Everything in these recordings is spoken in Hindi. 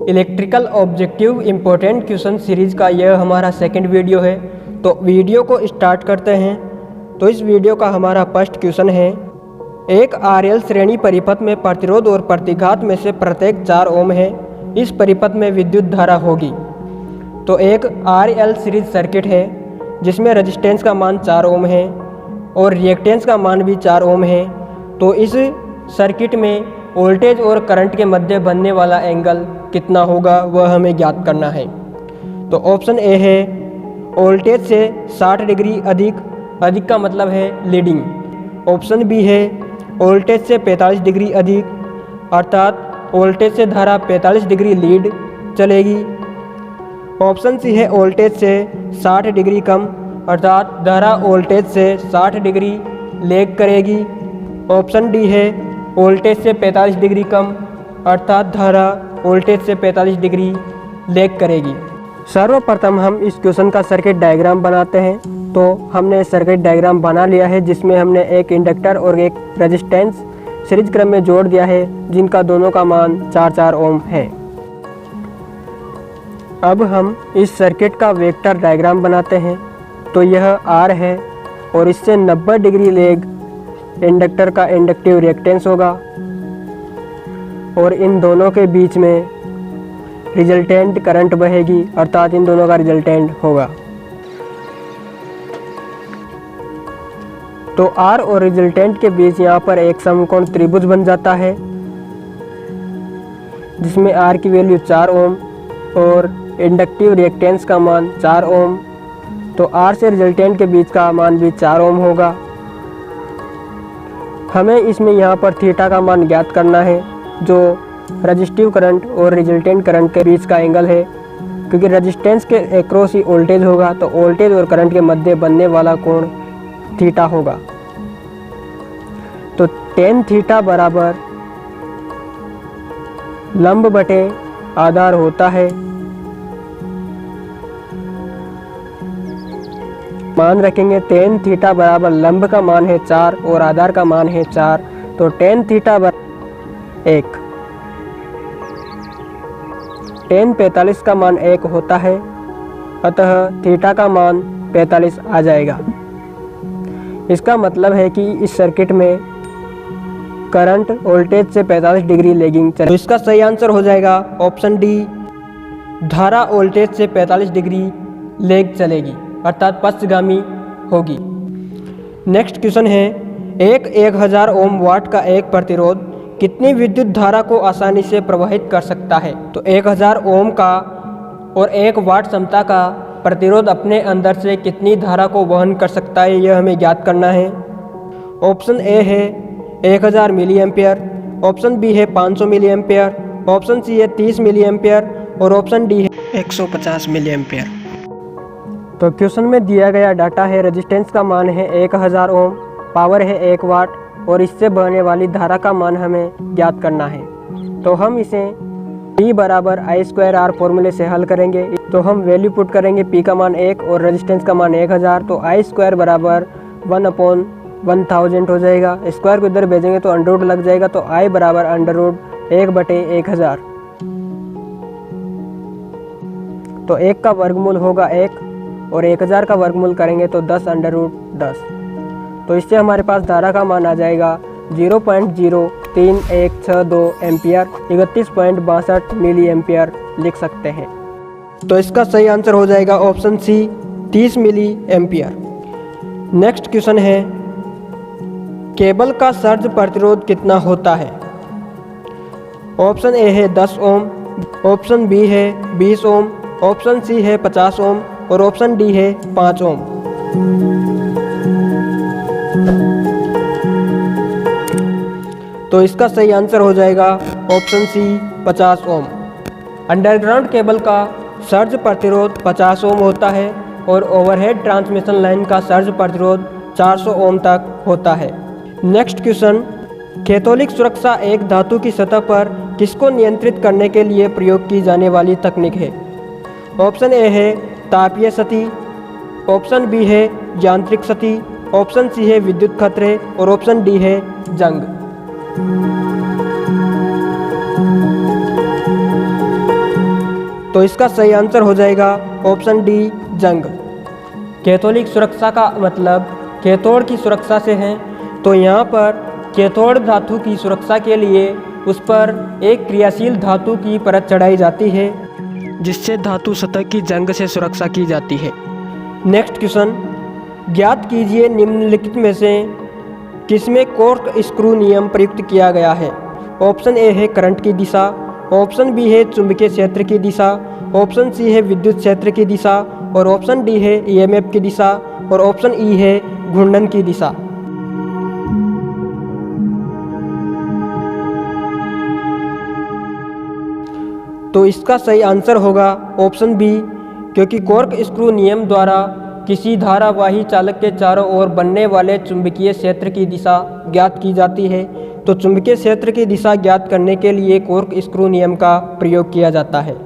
Electrical objective important question series का यह हमारा सेकंड वीडियो है। तो वीडियो को स्टार्ट करते हैं। तो इस वीडियो का हमारा फर्स्ट क्वेश्चन है, एक आरएल श्रेणी परिपथ में प्रतिरोध और प्रतिघात में से प्रत्येक 4 ओम है। इस परिपथ में विद्युत धारा होगी। तो एक आरएल सीरीज सर्किट है जिसमें रेजिस्टेंस का मान 4 ओम है और रिएक्टेंस का मान भी 4 ओम है। तो इस सर्किट में वोल्टेज और करंट के मध्य बनने वाला एंगल कितना होगा वह हमें ज्ञात करना है। तो ऑप्शन ए है वोल्टेज से 60 डिग्री अधिक का मतलब है लीडिंग। ऑप्शन बी है वोल्टेज से 45 डिग्री अधिक अर्थात वोल्टेज से धारा 45 डिग्री लीड चलेगी। ऑप्शन सी है वोल्टेज से 60 डिग्री कम अर्थात धारा वोल्टेज से 60 डिग्री लैग करेगी। ऑप्शन डी है वोल्टेज से 45 डिग्री कम अर्थात धारा वोल्टेज से 45 डिग्री लैग करेगी। सर्वप्रथम हम इस क्वेश्चन का सर्किट डायग्राम बनाते हैं। तो हमने सर्किट डायग्राम बना लिया है जिसमें हमने एक इंडक्टर और एक रेजिस्टेंस सीरीज क्रम में जोड़ दिया है जिनका दोनों का मान 4-4 ओम है। अब हम इस सर्किट का वेक्टर डायग्राम बनाते हैं। तो यह आर है और इससे 90 डिग्री लेग इंडक्टर का इंडक्टिव रिएक्टेंस होगा और इन दोनों के बीच में रिजल्टेंट करंट बहेगी अर्थात इन दोनों का रिजल्टेंट होगा। तो आर और रिजल्टेंट के बीच यहाँ पर एक समकोण त्रिभुज बन जाता है जिसमें आर की वैल्यू 4 ओम और इंडक्टिव रिएक्टेंस का मान 4 ओम। तो आर से रिजल्टेंट के बीच का मान भी 4 ओम होगा। हमें इसमें यहाँ पर थीटा का मान ज्ञात करना है जो रेजिस्टिव करंट और रिजल्टेंट करंट के बीच का एंगल है, क्योंकि रेजिस्टेंस के एक्रॉस ही वोल्टेज होगा तो वोल्टेज और करंट के मध्य बनने वाला कोण थीटा होगा। तो tan थीटा बराबर लंब बटे आधार होता है। मान रखेंगे tan थीटा बराबर लंब का मान है 4 और आधार का मान है 4। तो tan थीटा बराबर 1। tan 45 का मान 1 होता है अतः थीटा का मान 45 आ जाएगा। इसका मतलब है कि इस सर्किट में करंट वोल्टेज से 45 डिग्री लैगिंग चले। तो इसका सही आंसर हो जाएगा ऑप्शन डी, धारा वोल्टेज से 45 डिग्री लैग चलेगी अर्थात पश्चगामी होगी। नेक्स्ट क्वेश्चन है, एक 1000 ओम वाट का एक प्रतिरोध कितनी विद्युत धारा को आसानी से प्रवाहित कर सकता है। तो 1000 ओम का और 1 वाट क्षमता का प्रतिरोध अपने अंदर से कितनी धारा को वहन कर सकता है यह हमें ज्ञात करना है। ऑप्शन ए है 1000 मिली एम्पियर, ऑप्शन बी है 500 मिली एम्पियर, ऑप्शन सी है 30 मिली एम्पियर और ऑप्शन डी है 150 मिली एम्पियर। तो क्वेश्चन में दिया गया डाटा है रेजिस्टेंस का मान है 1000 ओम, पावर है 1 वाट और इससे बहने वाली धारा का मान हमें ज्ञात करना है। तो हम इसे P बराबर I² R फॉर्मूले से हल करेंगे। तो हम वैल्यू पुट करेंगे, P का मान 1 और रेजिस्टेंस का मान 1000। तो I² बराबर 1/1000 हो जाएगा। स्क्वायर को इधर भेजेंगे तो अंडर रूट लग जाएगा। तो I बराबर अंडर रूट 1/1000। तो 1 का वर्गमूल होगा 1 और 1000 का वर्गमूल करेंगे तो 10√10। तो इससे हमारे पास धारा का मान आ जाएगा 0.03162 एम्पियर, 31.62 मिली एम्पियर लिख सकते हैं। तो इसका सही आंसर हो जाएगा option C, 30 milliampere. Next question है, केबल का सर्ज प्रतिरोध कितना होता है। ऑप्शन ए है 10 ओम, ऑप्शन बी है 20 ओम, ऑप्शन सी है 50 ओम और ऑप्शन डी है 5 ओम। तो इसका सही आंसर हो जाएगा ऑप्शन सी, 50 ओम। अंडरग्राउंड केबल का सर्ज प्रतिरोध 50 ओम होता है और ओवरहेड ट्रांसमिशन लाइन का सर्ज प्रतिरोध 400 ओम तक होता है। नेक्स्ट क्वेश्चन, कैथोलिक सुरक्षा एक धातु की सतह पर किसको नियंत्रित करने के लिए प्रयोग की जाने वाली तकनीक है। ऑप्शन ए है तापीय सती, ऑप्शन बी है यांत्रिक सती, ऑप्शन सी है विद्युत खतरे और ऑप्शन डी है जंग। तो इसका सही आंसर हो जाएगा ऑप्शन डी जंग। कैथोलिक सुरक्षा का मतलब कैथोड की सुरक्षा से है। तो यहाँ पर कैथोड धातु की सुरक्षा के लिए उस पर एक क्रियाशील धातु की परत चढ़ाई जाती है, जिससे धातु सतह की जंग से सुरक्षा की जाती है। नेक्स्ट क्वेश्चन, ज्ञात कीजिए निम्नलिखित में से किसमें कॉर्क स्क्रू नियम प्रयुक्त किया गया है। ऑप्शन ए है करंट की दिशा, ऑप्शन बी है चुंबकीय क्षेत्र की दिशा, ऑप्शन सी है विद्युत क्षेत्र की दिशा, और ऑप्शन डी है ईएमएफ की दिशा, और ऑप्शन ई है घूर्णन की दिशा। तो इसका सही आंसर होगा ऑप्शन बी, क्योंकि कॉर्क स्क्रू नियम द्वारा किसी धारावाही चालक के चारों ओर बनने वाले चुंबकीय क्षेत्र की दिशा ज्ञात की जाती है। तो चुंबकीय क्षेत्र की दिशा ज्ञात करने के लिए कॉर्क स्क्रू नियम का प्रयोग किया जाता है।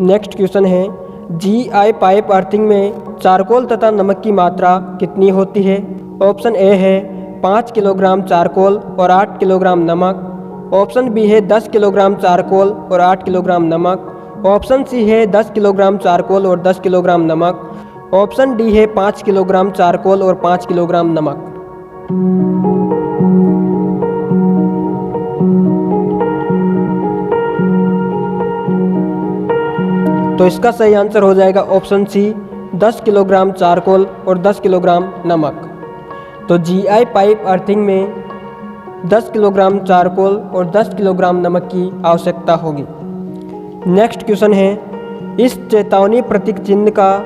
नेक्स्ट क्वेश्चन है, जीआई पाइप अर्थिंग में चारकोल तथा नमक की मात्रा कितनी होती है। ऑप्शन ए है 5 किलोग्राम चारकोल और 8 किलोग्राम नमक, ऑप्शन बी है 10 किलोग्राम चारकोल और 8 किलोग्राम नमक, ऑप्शन सी है 10 किलोग्राम चारकोल और 10 किलोग्राम नमक, ऑप्शन डी है 5 किलोग्राम चारकोल और 5 किलोग्राम नमक। तो इसका सही आंसर हो जाएगा ऑप्शन सी 10 किलोग्राम चारकोल और 10 किलोग्राम नमक। तो जीआई पाइप अर्थिंग में 10 किलोग्राम चारकोल और 10 किलोग्राम नमक की आवश्यकता होगी। नेक्स्ट क्वेश्चन है, इस चेतावनी प्रतीक चिन्ह का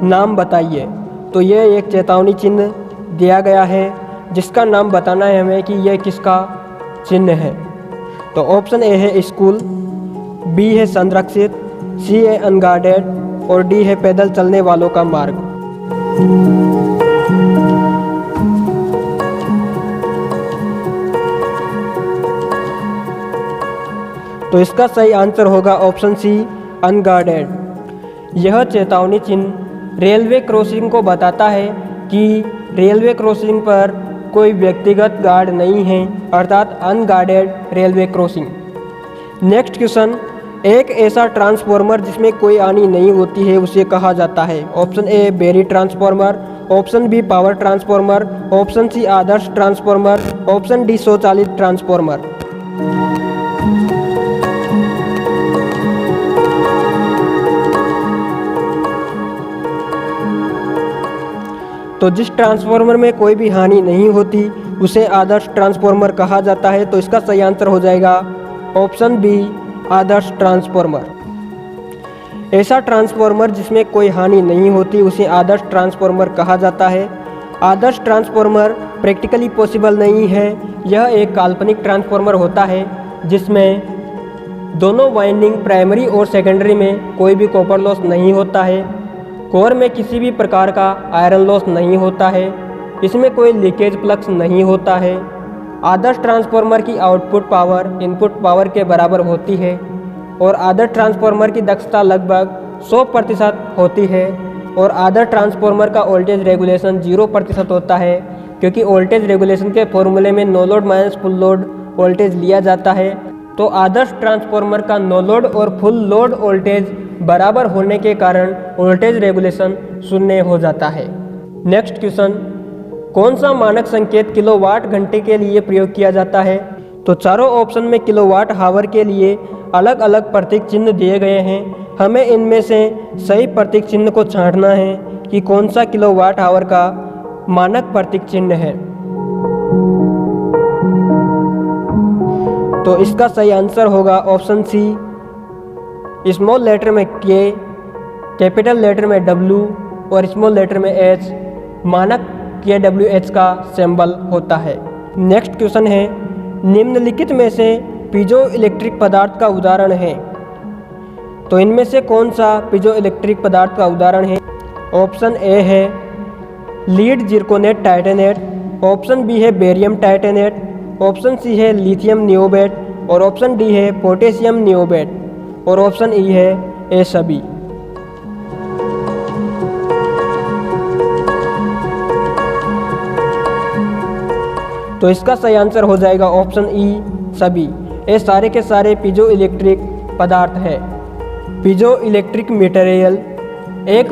नाम बताइए। तो यह एक चेतावनी चिन्ह दिया गया है, जिसका नाम बताना है हमें कि यह किसका चिन्ह है। तो ऑप्शन ए है स्कूल, बी है संरक्षित, सी है अनगार्डेड, और डी है पैदल चलने वालों का मार्ग। तो इसका सही आंसर होगा ऑप्शन सी अनगार्डेड। यह चेतावनी चिन्ह रेलवे क्रॉसिंग को बताता है कि रेलवे क्रॉसिंग पर कोई व्यक्तिगत गार्ड नहीं है, अर्थात unguarded railway crossing. Next question, एक ऐसा ट्रांसफॉर्मर जिसमें कोई हानि नहीं होती है उसे कहा जाता है। ऑप्शन ए बेरी transformer, option B power transformer, option C आदर्श ट्रांसफॉर्मर, ऑप्शन डी स्वचालित ट्रांसफॉर्मर। तो जिस ट्रांसफॉर्मर में कोई भी हानि नहीं होती उसे आदर्श ट्रांसफॉर्मर कहा जाता है। तो इसका सही आंसर हो जाएगा ऑप्शन बी आदर्श ट्रांसफॉर्मर। ऐसा ट्रांसफॉर्मर जिसमें कोई हानि नहीं होती उसे आदर्श ट्रांसफॉर्मर कहा जाता है। आदर्श ट्रांसफॉर्मर प्रैक्टिकली पॉसिबल नहीं है। यह एक काल्पनिक ट्रांसफॉर्मर होता है जिसमें दोनों वाइंडिंग प्राइमरी और सेकेंडरी में कोई भी कॉपर लॉस नहीं होता है। कोर में किसी भी प्रकार का आयरन लॉस नहीं होता है। इसमें कोई लीकेज फ्लक्स नहीं होता है। आदर्श ट्रांसफॉर्मर की आउटपुट पावर इनपुट पावर के बराबर होती है और आदर्श ट्रांसफॉर्मर की दक्षता लगभग 100% होती है। और आदर्श ट्रांसफॉर्मर का वोल्टेज रेगुलेशन 0% होता है, क्योंकि वोल्टेज रेगुलेशन के फॉर्मूले में no load minus full load voltage लिया जाता है। तो आदर्श ट्रांसफॉर्मर का नो लोड और फुल लोड वोल्टेज बराबर होने के कारण वोल्टेज रेगुलेशन 0 हो जाता है। नेक्स्ट क्वेश्चन, कौन सा मानक संकेत किलोवाट घंटे के लिए प्रयोग किया जाता है। तो चारों ऑप्शन में किलोवाट हावर के लिए अलग अलग प्रतीक चिन्ह दिए गए हैं। हमें इनमें से सही प्रतीक चिन्ह को छांटना है कि कौन सा किलोवाट हावर का मानक प्रतीक चिन्ह है। तो इसका सही आंसर होगा ऑप्शन सी, स्मॉल लेटर में के, कैपिटल लेटर में डब्ल्यू और स्मॉल लेटर में एच। मानक KWH का सिंबल होता है। नेक्स्ट क्वेश्चन है, निम्नलिखित में से पीजो इलेक्ट्रिक पदार्थ का उदाहरण है। तो इनमें से कौन सा पीजो इलेक्ट्रिक पदार्थ का उदाहरण है। ऑप्शन ए है लीड जिरकोनेट टाइटेनेट, ऑप्शन बी है बेरियम टाइटेनेट, ऑप्शन सी है लिथियम नियोबेट, और ऑप्शन डी है पोटेशियम नियोबेट, और ऑप्शन ई है ए सभी। तो इसका सही आंसर हो जाएगा ऑप्शन ई सभी। ये सारे के सारे पीजो इलेक्ट्रिक पदार्थ है। पीजो इलेक्ट्रिक मटेरियल एक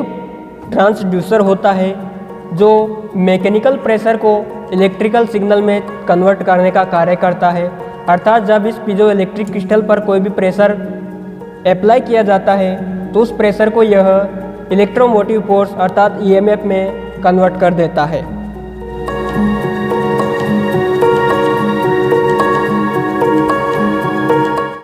ट्रांसड्यूसर होता है जो मैकेनिकल प्रेशर को इलेक्ट्रिकल सिग्नल में कन्वर्ट करने का कार्य करता है। अर्थात जब इस पीजो इलेक्ट्रिक क्रिस्टल पर कोई भी प्रेशर अप्लाई किया जाता है तो उस प्रेशर को यह इलेक्ट्रोमोटिव फोर्स अर्थात ईएमएफ में कन्वर्ट कर देता है।